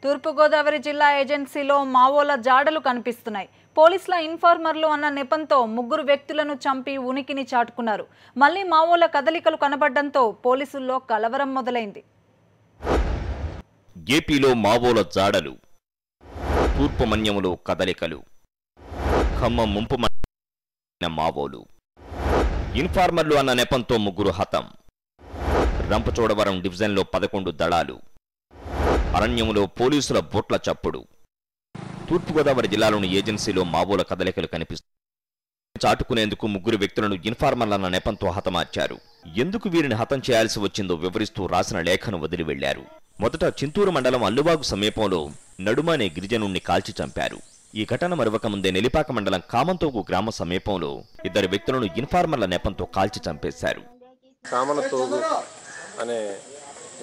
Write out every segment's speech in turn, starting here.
తూర్పుగోదావరి జిల్లా ఏజెన్సీలో మావోల జాడలు కనిపిస్తున్నాయి. పోలీసుల ఇన్ఫార్మర్లు అన్న నెపంతో ముగ్గురు వ్యక్తులను చంపి ఉనికిని చాటుకున్నారు. మళ్లీ మావోల కదలికలు కనబడడంతో పోలీసుల్లో కలవరం మొదలైంది. ఏపీలో మావోల జాడలు, తూర్పు మన్యములో కదలికలు, ఖమ్మం ముంపు మావోలు, ఇన్ఫార్మర్లు అన్న నెపంతో ముగ్గురు హతం. రంపచోడవరం డివిజన్లో 11 దళాలు, అరణ్యములో పోలీసుల బోట్ల చప్పుడు. తూర్పుగోదావరి జిల్లాలోని ఏజెన్సీలో మావోల కదలికలు కనిపిస్తున్నాయి. చాటుకునేందుకు ముగ్గురు వ్యక్తులను ఇన్ఫార్మర్లన్న నెపంతో హతమార్చారు. ఎందుకు వీరిని హతం చేయాల్సి వచ్చిందో వివరిస్తూ రాసిన లేఖను వదిలి వెళ్లారు. మొదట చింతూరు మండలం అల్లువాగు సమీపంలో నడుమ అనే గిరిజనుణ్ణి కాల్చి చంపారు. ఈ ఘటన మరొక ముందే నెలిపాక మండలం కామంతోగు గ్రామ సమీపంలో ఇద్దరు వ్యక్తులను ఇన్ఫార్మర్ల నెపంతో కాల్చి చంపేశారు. కామనతోగు అనే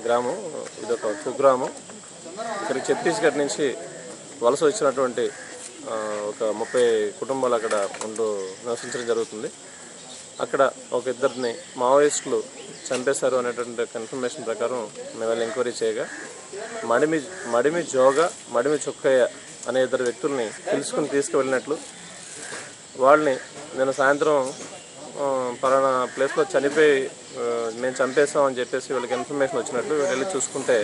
గ్రామం, ఇదొక కుగ్రామం. ఇక్కడికి ఛత్తీస్గఢ్ నుంచి వలస వచ్చినటువంటి ఒక 30 కుటుంబాలు అక్కడ నివసించడం జరుగుతుంది. అక్కడ ఒక ఇద్దరిని మావోయిస్టులు చంపేశారు అనేటువంటి కన్ఫర్మేషన్ ప్రకారం మేము వెళ్ళి ఎంక్వైరీ చేయగా మడిమి జోగ, మడిమి చుక్కయ్య అనే ఇద్దరు వ్యక్తుల్ని తెలుసుకుని తీసుకువెళ్ళినట్లు, వాళ్ళని నేను సాయంత్రం పలానా ప్లేస్లో చనిపోయి మేము చంపేస్తాం అని చెప్పేసి వీళ్ళకి ఇన్ఫర్మేషన్ వచ్చినట్లు వెళ్ళి చూసుకుంటే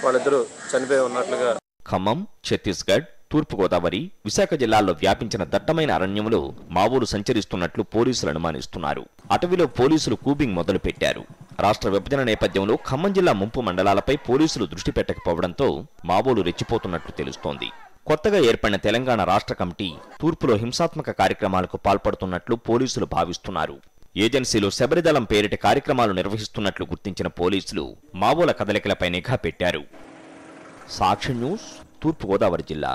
వాళ్ళిద్దరూ చనిపోయి ఉన్నట్లుగా. ఖమ్మం, ఛత్తీస్గఢ్, తూర్పుగోదావరి, విశాఖ జిల్లాల్లో వ్యాపించిన దట్టమైన అరణ్యములో మావోలు సంచరిస్తున్నట్లు పోలీసులు అనుమానిస్తున్నారు. అటవీలో పోలీసులు కూబింగ్ మొదలుపెట్టారు. రాష్ట్ర విభజన నేపథ్యంలో ఖమ్మం జిల్లా ముంపు మండలాలపై పోలీసులు దృష్టి పెట్టకపోవడంతో మావోలు రెచ్చిపోతున్నట్లు తెలుస్తోంది. కొత్తగా ఏర్పడిన తెలంగాణ రాష్ట్ర కమిటీ తూర్పులో హింసాత్మక కార్యక్రమాలకు పాల్పడుతున్నట్లు పోలీసులు భావిస్తున్నారు. ఏజెన్సీలో శబరిదళం పేరిట కార్యక్రమాలు నిర్వహిస్తున్నట్లు గుర్తించిన పోలీసులు మావోల కదలికలపై నిఘా పెట్టారు. సాక్షి న్యూస్, తూర్పుగోదావరి జిల్లా.